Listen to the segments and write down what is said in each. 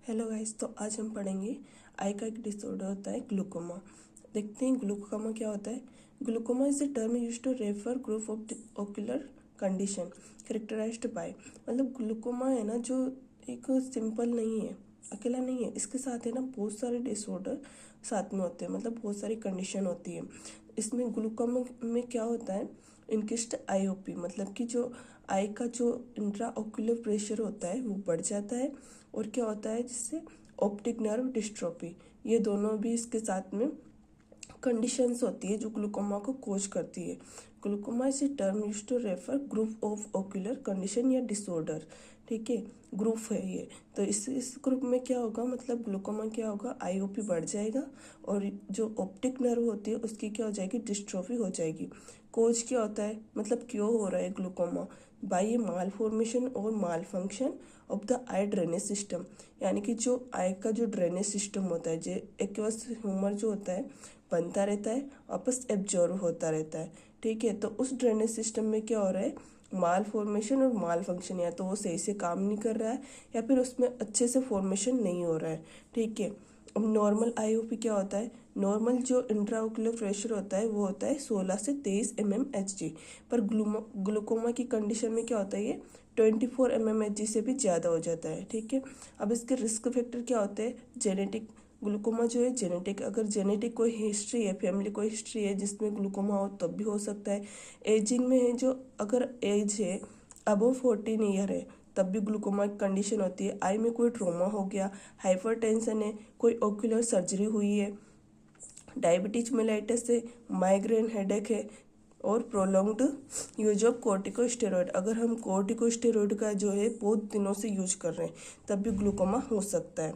Hello guys, तो आज हम पढ़ेंगे आई का एक डिसऑर्डर होता है ग्लूकोमा। देखते हैं ग्लूकोमा क्या होता है। Glaucoma is the term used to refer group of ocular condition characterized by. मतलब ग्लूकोमा है ना, जो एक सिंपल नहीं है, अकेला नहीं है, इसके साथ है ना बहुत सारे डिसऑर्डर साथ में होते हैं, मतलब बहुत सारी कंडीशन होती है। इसमें ग्लूकोमा में क्या होता है, इंक्रीज्ड आईओपी, मतलब कि जो आई का जो इंट्रा ओक्यूलर प्रेशर होता है वो बढ़ जाता है। और क्या होता है, जिससे ऑप्टिक नर्व डिस्ट्रोफी, ये दोनों भी इसके साथ में कंडीशंस होती है जो ग्लूकोमा को कोज करती है। Glaucoma is a term use to refer group of ocular condition या डिसऑर्डर। ठीक है, ग्रुप है ये। तो इस ग्रुप में क्या होगा, मतलब ग्लूकोमा क्या होगा, आईओपी बढ़ जाएगा और जो ऑप्टिक नर्व होती है उसकी क्या हो जाएगी, डिस्ट्रोफी हो जाएगी। कोज क्या होता है, मतलब क्यों हो रहा है glaucoma, by a malformation और malfunction of the eye drainage system. यानी कि जो आई का जो ड्रेनेज सिस्टम होता है, जो एक्वस ह्यूमर जो होता है बनता रहता है, वापस एब्जॉर्व होता रहता है। ठीक है, तो उस ड्रेनेज सिस्टम में क्या हो रहा है, माल फॉर्मेशन और माल फंक्शन, या तो वो सही से काम नहीं कर रहा है या फिर उसमें अच्छे से फॉर्मेशन नहीं हो रहा है। ठीक है, अब नॉर्मल आईओपी क्या होता है, नॉर्मल जो इंट्राओक्यूलर प्रेशर होता है वो होता है 16 से 23 mmHg। पर ग्लूकोमा की कंडीशन में क्या होता है, ये 24 mmHg से भी ज़्यादा हो जाता है। ठीक है, अब इसके रिस्क फैक्टर क्या होते हैं, जेनेटिक, ग्लूकोमा जो है जेनेटिक, अगर जेनेटिक कोई हिस्ट्री है, फैमिली कोई हिस्ट्री है जिसमें ग्लूकोमा हो तब भी हो सकता है। एजिंग में है, जो अगर एज है अबव 14 ईयर है तब भी ग्लूकोमा की कंडीशन होती है। आई में कोई ट्रॉमा हो गया, हाइपरटेंशन है, कोई ओक्यूलर सर्जरी हुई है, डायबिटीज मेलाइटिस है, माइग्रेन हेडेक है, और प्रोलॉन्ग्ड यूज ऑफ कोर्टिकोस्टेरॉइड, अगर हम कोर्टिकोस्टेरॉइड का जो है बहुत दिनों से यूज कर रहे हैं तब भी ग्लूकोमा हो सकता है।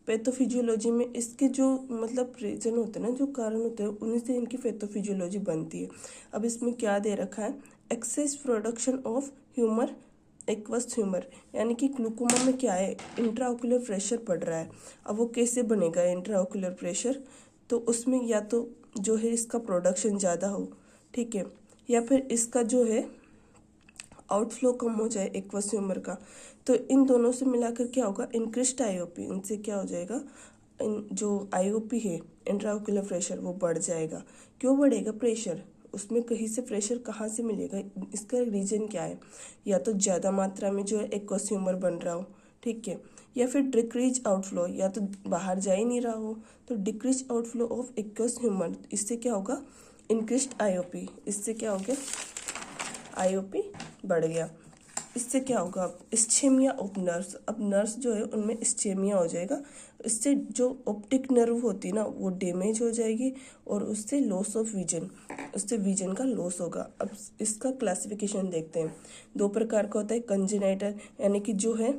पैथोफिजियोलॉजी में इसके जो मतलब रीजन होते हैं ना, जो कारण होते हैं, उन्हीं से इनकी पैथोफिजियोलॉजी बनती है। अब इसमें क्या दे रखा है, excess production of humour aqueous humour, यानी कि ग्लूकोमा में क्या है, इंट्राओक्यूलर प्रेशर बढ़ रहा है। अब वो कैसे बनेगा इंट्राओक्यूलर प्रेशर, तो उसमें या तो जो है इसका प्रोडक्शन ज़्यादा हो, ठीक है, या फिर इसका जो है आउटफ्लो कम हो जाए एक्वस ह्यूमर का। तो इन दोनों से मिलाकर क्या होगा, इंक्रीज्ड आईओपी, इनसे क्या हो जाएगा, जो आईओपी है इंट्राओक्यूलर प्रेशर वो बढ़ जाएगा। क्यों बढ़ेगा प्रेशर, उसमें कहीं से प्रेशर कहाँ से मिलेगा, इसका रीजन क्या है, या तो ज़्यादा मात्रा में जो है एक्वस ह्यूमर बन रहा हो, ठीक है, या फिर डिक्रीज आउटफ्लो, या तो बाहर जा ही नहीं रहा हो, तो decrease outflow of aqueous humour, इससे क्या होगा, इंक्रीज्ड आईओपी, इससे क्या हो गया, आईओपी बढ़ गया। इससे क्या होगा, अब इस्चेमिया ऑफ नर्व्स, अब नर्व्स जो है उनमें इस्चेमिया हो जाएगा, इससे जो ऑप्टिक नर्व होती है ना वो डैमेज हो जाएगी और उससे लॉस ऑफ विजन, उससे विजन का लॉस होगा। अब इसका क्लासिफिकेशन देखते हैं, दो प्रकार का होता है, कंजेनाइटल, यानी कि जो है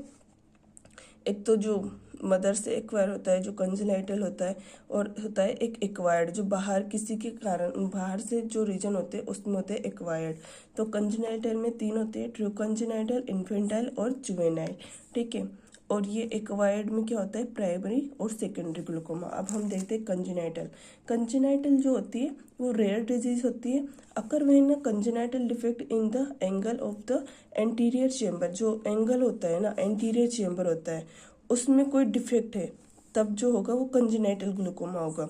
एक तो जो मदर से एक्वायर होता है जो कंजेनाइटल होता है, और होता है एक एक्वायर्ड जो बाहर किसी के कारण बाहर से जो रीजन होते हैं उसमें होते हैं एक्वायर्ड। तो कंजेनाइटल में तीन होते हैं, ट्रू कंजेनाइटल, इन्फेंटाइल और जुवेनाइल। ठीक है, और ये एक्वायर्ड में क्या होता है, प्राइमरी और सेकेंडरी ग्लूकोमा। अब हम देखते हैं कंजेनाइटल। कंजेनाइटल जो होती है वो रेयर डिजीज होती है, अकर वही ना congenital defect in the angle of the anterior chamber, जो एंगल होता है ना, एंटीरियर चेम्बर होता है, उसमें कोई डिफेक्ट है तब जो होगा वो कंजेनाइटल ग्लूकोमा होगा।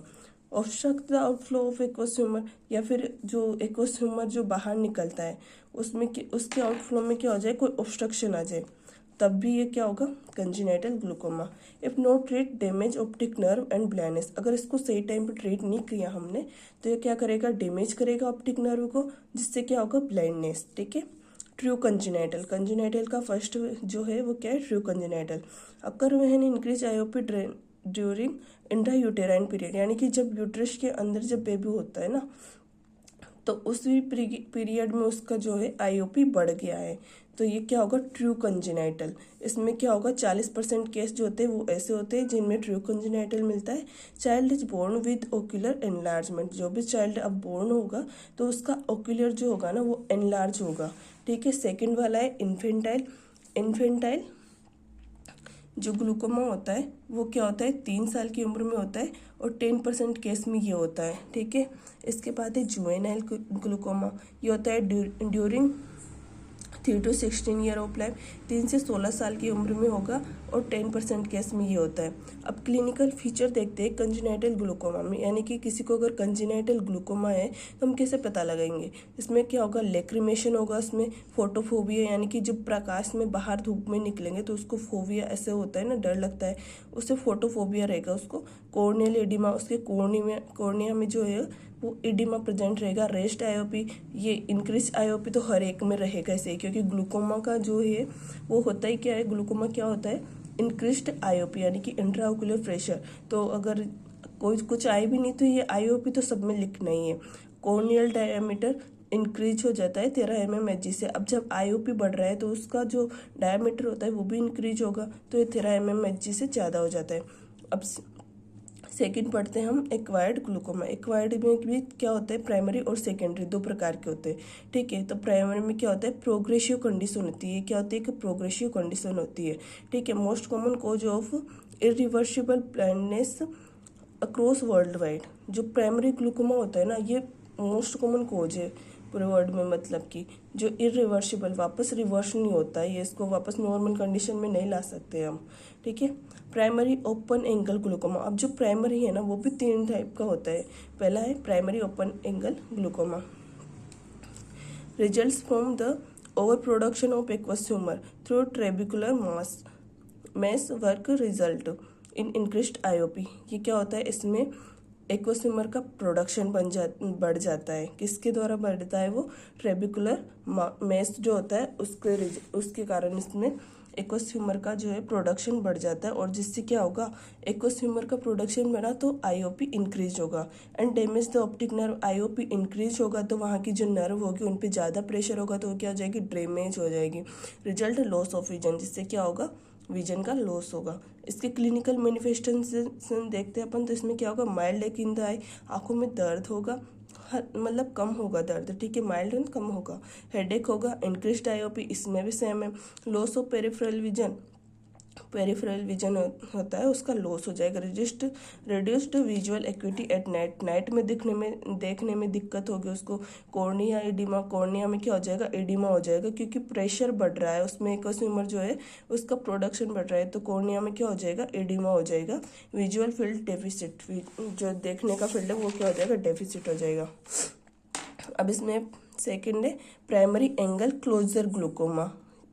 Obstruct the outflow of aqueous humour, या फिर जो एक्वस ह्यूमर जो बाहर निकलता है उसमें उसके आउटफ्लो में क्या हो जाए, कोई ऑब्स्ट्रक्शन आ जाए, तब भी ये क्या होगा, congenital glaucoma. If not treat damage optic nerve and blindness, अगर इसको सही टाइम पे ट्रीट नहीं किया हमने तो ये क्या करेगा, डैमेज करेगा ऑप्टिक नर्व को, जिससे क्या होगा, ब्लाइंडनेस। ठीक है, ट्रू कंजेनाइटल, कंजेनाइटल का फर्स्ट जो है वो क्या है, ट्रू कंजेनाइटल। अकर वहन increase IOP during intrauterine period, यानी कि जब यूट्रस के अंदर जब बेबी होता है ना तो उसी पीरियड में उसका जो है आईओपी बढ़ गया है, तो ये क्या होगा, ट्रू कंजेनाइटल। इसमें क्या होगा, 40% केस जो होते हैं वो ऐसे होते हैं जिनमें ट्रू कंजेनाइटल मिलता है। Child is born with ocular enlargement, जो भी चाइल्ड अब बोर्न होगा तो उसका ओक्यूलर जो होगा ना वो एनलार्ज होगा। ठीक है, सेकंड वाला है इन्फेंटाइल। इन्फेंटाइल जो ग्लूकोमा होता है वो क्या होता है, 3 साल की उम्र में होता है और 10% केस में ये होता है। ठीक है, इसके बाद है जुवेनाइल ग्लूकोमा, ये होता है during 3 to 16 year of life, 3 से 16 साल की उम्र में होगा और 10% केस में ये होता है। अब क्लिनिकल फीचर देखते हैं कंजेनाइटल ग्लूकोमा में, यानी कि किसी को अगर कंजेनाइटल ग्लूकोमा है तो हम कैसे पता लगाएंगे। इसमें क्या होगा, लेक्रिमेशन होगा, उसमें फोटोफोबिया यानी कि जब प्रकाश में बाहर धूप में निकलेंगे तो उसको फोबिया ऐसे होता है ना, डर लगता है, उससे फोटोफोबिया रहेगा उसको। कॉर्नियल एडिमा, उसके कॉर्निया में जो है वो एडिमा प्रेजेंट रहेगा। रेस्ट आईओपी, ये इंक्रीज आईओपी तो हर एक में रहेगा ऐसे ही, क्योंकि ग्लूकोमा का जो है वो होता ही क्या है, ग्लूकोमा क्या होता है, इंक्रीज्ड आईओपी यानी कि इंट्राओक्यूलर प्रेशर। तो अगर कोई कुछ आए भी नहीं तो ये आईओपी तो सब में लिखना ही है। कॉर्नियल डायमीटर इंक्रीज हो जाता है 13 mmHg से। अब जब आईओपी बढ़ रहा है तो उसका जो डायमीटर होता है वो भी इंक्रीज होगा, तो ये 13 mmHg से ज़्यादा हो जाता है। अब सेकंड पढ़ते हैं हम एक्वायर्ड ग्लूकोमा। एक्वायर्ड में भी क्या होता है, प्राइमरी और सेकेंडरी दो प्रकार के होते हैं, ठीक है। तो प्राइमरी में क्या होता है, प्रोग्रेसिव कंडीशन होती है। क्या होती है कि प्रोग्रेसिव कंडीशन होती है, ठीक है। Most common cause of irreversible blindness across world wide. जो प्राइमरी ग्लूकोमा होता है ना, ये मोस्ट कॉमन कॉज है पूरे वर्ल्ड में, मतलब कि जो इरिवर्सिबल, वापस रिवर्स नहीं होता है, ये इसको वापस नॉर्मल कंडीशन में नहीं ला सकते हम, ठीक है। Primary open angle glaucoma. अब जो प्राइमरी है ना वो भी 3 टाइप का होता है। पहला है primary open angle glaucoma, results from the over production of aqueous humour through trabecular meshwork result in increased IOP. ये क्या होता है, इसमें एक्वस ह्यूमर का प्रोडक्शन बढ़ जाता है। किसके द्वारा बढ़ता है वो, ट्रेबिकुलर मैस जो होता है उसके कारण इसमें एक्वस ह्यूमर का जो है प्रोडक्शन बढ़ जाता है, और जिससे क्या होगा, एक्वस ह्यूमर का प्रोडक्शन बढ़ा तो आईओपी इंक्रीज होगा and damage the optic nerve. IOP increase होगा तो वहाँ की जो नर्व होगी उन पर ज़्यादा प्रेशर होगा तो क्या हो जाएगी, डैमेज हो जाएगी। रिजल्ट लॉस ऑफ विजन, जिससे क्या होगा, विजन का लॉस होगा। इसके क्लिनिकल मैनिफेस्टेशन देखते हैं अपन, तो इसमें क्या होगा, माइल्ड एक इन द आई, आँखों में दर्द होगा, मतलब कम होगा दर्द, ठीक है, माइल्ड एंड कम होगा। हेडेक होगा, इंक्रीज्ड आईओपी, इसमें भी सेम है। लॉस ऑफ पेरिफेरल विजन होता है, उसका लॉस हो जाएगा। Reduced visual acuity at night में देखने में दिक्कत होगी उसको। कॉर्निया एडिमा, कॉर्निया में क्या हो जाएगा, एडिमा हो जाएगा, क्योंकि प्रेशर बढ़ रहा है उसमें, एक्वस ह्यूमर जो है उसका प्रोडक्शन बढ़ रहा है, तो कॉर्निया में क्या हो जाएगा, एडिमा हो जाएगा। विजुअल फील्ड डेफिसिट, जो देखने का फील्ड है वो क्या हो जाएगा, डेफिसिट हो जाएगा। अब इसमें सेकेंड है प्राइमरी एंगल क्लोजर ग्लूकोमा।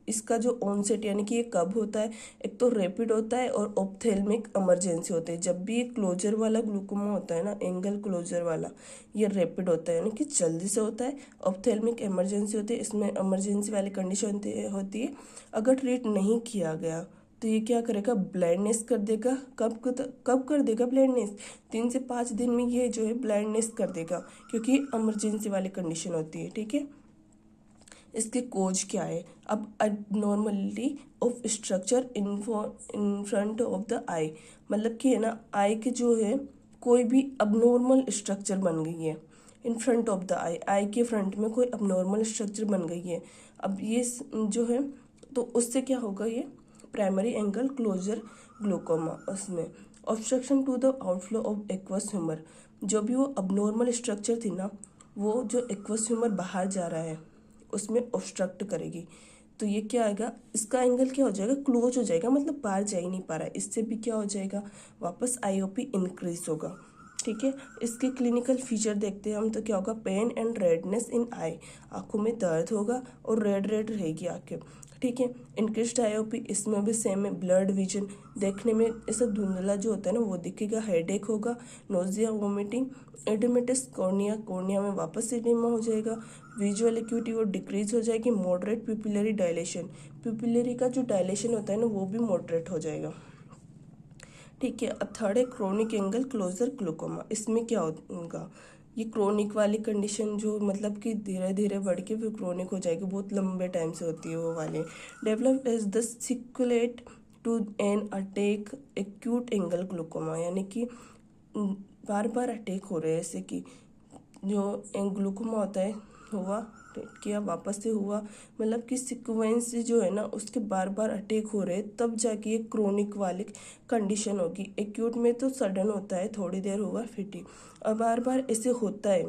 इसका जो ऑनसेट यानी कि ये कब होता है, एक तो रैपिड होता है और ऑप्थेल्मिक इमरजेंसी होती है। जब भी ये क्लोजर वाला ग्लूकोमा होता है ना, एंगल क्लोजर वाला, ये रैपिड होता है यानी कि जल्दी से होता है। ऑप्थेल्मिक इमरजेंसी होती है, इसमें इमरजेंसी वाली कंडीशन होती है। अगर ट्रीट नहीं किया गया तो ये क्या करेगा, ब्लाइंडनेस कर देगा। कब कर देगा ब्लाइंडनेस, 3 से 5 दिन में ये जो है ब्लाइंडनेस कर देगा, क्योंकि इमरजेंसी वाली कंडीशन होती है, ठीक है। इसके कोज क्या है, अब abnormality of structure in front of the eye, मतलब कि है ना, आई के जो है कोई भी अबनॉर्मल स्ट्रक्चर बन गई है इन फ्रंट ऑफ द आई के फ्रंट में कोई अबनॉर्मल स्ट्रक्चर बन गई है। अब ये जो है तो उससे क्या होगा, ये प्राइमरी एंगल क्लोजर ग्लूकोमा। उसमें obstruction to the outflow of aqueous humour, जो भी वो अबनॉर्मल स्ट्रक्चर थी ना, वो जो एक्वस ह्यूमर बाहर जा रहा है उसमें ऑब्स्ट्रक्ट करेगी, तो ये क्या आएगा, इसका एंगल क्या हो जाएगा, क्लोज हो जाएगा, मतलब बाहर जा ही नहीं पा रहा है। इससे भी क्या हो जाएगा, वापस आईओपी इंक्रीज होगा, ठीक है। इसके क्लिनिकल फीचर देखते हैं हम, तो क्या होगा, पेन एंड रेडनेस इन आई, आंखों में दर्द होगा और रेड रहेगी आंखें, ठीक है। इंक्रीज्ड आईओपी, इसमें भी सेम है। ब्लड विजन, देखने में ऐसा धुंधला जो होता है ना वो दिखेगा। हेडेक होगा, नोजिया, वोमिटिंग, एडिमेटस कॉर्निया में वापस एडिमा हो जाएगा। विजुअल एक्यूटी वो डिक्रीज हो जाएगी। मॉडरेट पिपिलरी डायलेशन, पिपिलरी का जो डायलेशन होता है ना वो भी मॉडरेट हो जाएगा, ठीक है। अब थर्ड है क्रोनिक एंगल क्लोजर ग्लूकोमा। इसमें क्या होगा, ये क्रोनिक वाली कंडीशन जो मतलब कि धीरे धीरे बढ़ के फिर क्रोनिक हो जाएगी, बहुत लंबे टाइम से होती है वो वाले। Develop as the sequela to an attack acute angle glaucoma, यानी कि बार बार अटैक हो रहे हैं, ऐसे कि जो ग्लूकोमा होता है हुआ किया वापस से हुआ, मतलब कि सिक्वेंस जो है ना उसके बार बार अटैक हो रहे हैं, तब जाके ये क्रोनिक वाली कंडीशन होगी। एक्यूट में तो सडन होता है, थोड़ी देर होगा फिर ठीक। अब बार बार ऐसे होता है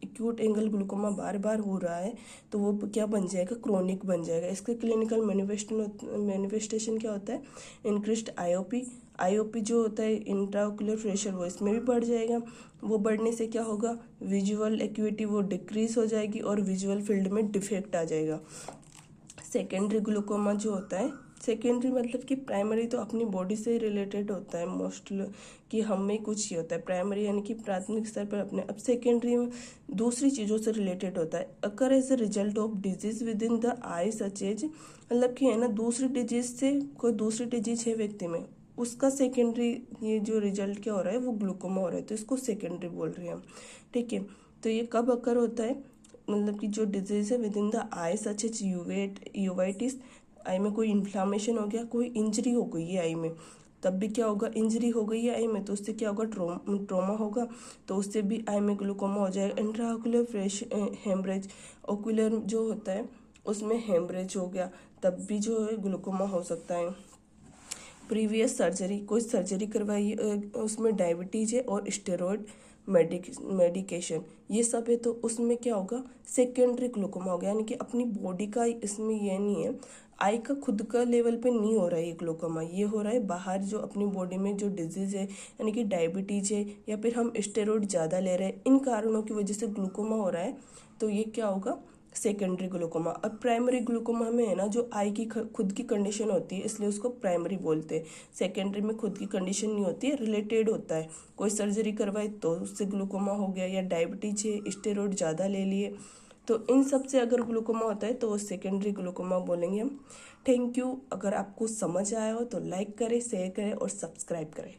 एक्यूट एंगल ग्लूकोमा बार बार हो रहा है तो वो क्या बन जाएगा, क्रोनिक बन जाएगा। इसके क्लिनिकल मैनिफेस्टेशन क्या होता है, इंक्रीज्ड आईओपी जो होता है इंट्राओक्यूलर प्रेशर वो इसमें भी बढ़ जाएगा। वो बढ़ने से क्या होगा, विजुअल एक्यूटी वो डिक्रीज हो जाएगी और विजुअल फील्ड में डिफेक्ट आ जाएगा। सेकेंडरी ग्लूकोमा जो होता है, सेकेंडरी मतलब कि प्राइमरी तो अपनी बॉडी से रिलेटेड होता है मोस्टली कि हमें कुछ ही होता है, प्राइमरी यानी कि प्राथमिक स्तर पर अपने। अब सेकेंडरी में दूसरी चीज़ों से रिलेटेड होता है। Occur as a result of disease within the eye such as, मतलब कि है ना दूसरी डिजीज से, कोई दूसरी डिजीज है व्यक्ति में, उसका सेकेंडरी ये जो रिजल्ट क्या हो रहा है वो ग्लूकोमा हो रहा है, तो इसको सेकेंडरी बोल रहे हैं हम। ठीक है, तो ये कब अकर होता है, मतलब कि जो डिजीज है within the eye such as uveitis, eye में कोई इन्फ्लामेशन हो गया, कोई इंजरी हो गई है आई में, तब भी क्या होगा, इंजरी हो गई है आई में तो उससे क्या होगा, ट्रोमा होगा, तो उससे भी आई में ग्लूकोमा हो जाएगा। इंट्राओक्यूलर फ्रेश हेमरेज, ओक्यूलर जो होता है उसमें हेमरेज हो गया, तब भी जो है ग्लूकोमा हो सकता है। प्रीवियस सर्जरी, कोई सर्जरी करवाई उसमें डायबिटीज है और स्टेरॉयड मेडिकेशन ये सब है, तो उसमें क्या होगा, सेकेंडरी ग्लूकोमा हो गया। यानी कि अपनी बॉडी का इसमें ये नहीं है, आई का खुद का लेवल पे नहीं हो रहा है ये ग्लूकोमा, ये हो रहा है बाहर जो अपनी बॉडी में जो डिजीज है, यानी कि डायबिटीज है या फिर हम स्टेरॉयड ज़्यादा ले रहे हैं, इन कारणों की वजह से ग्लूकोमा हो रहा है, तो ये क्या होगा, सेकेंडरी ग्लूकोमा। अब प्राइमरी ग्लूकोमा में है ना जो आई की खुद की कंडीशन होती है, इसलिए उसको प्राइमरी बोलते हैं। सेकेंडरी में खुद की कंडीशन नहीं होती है, रिलेटेड होता है, कोई सर्जरी करवाए तो उससे ग्लूकोमा हो गया, या डायबिटीज है, स्टेरॉयड ज़्यादा ले लिए, तो इन सब से अगर ग्लूकोमा होता है तो वो सेकेंडरी ग्लूकोमा बोलेंगे हम। Thank you. अगर आपको समझ आया हो तो लाइक करें, शेयर करें और सब्सक्राइब करें।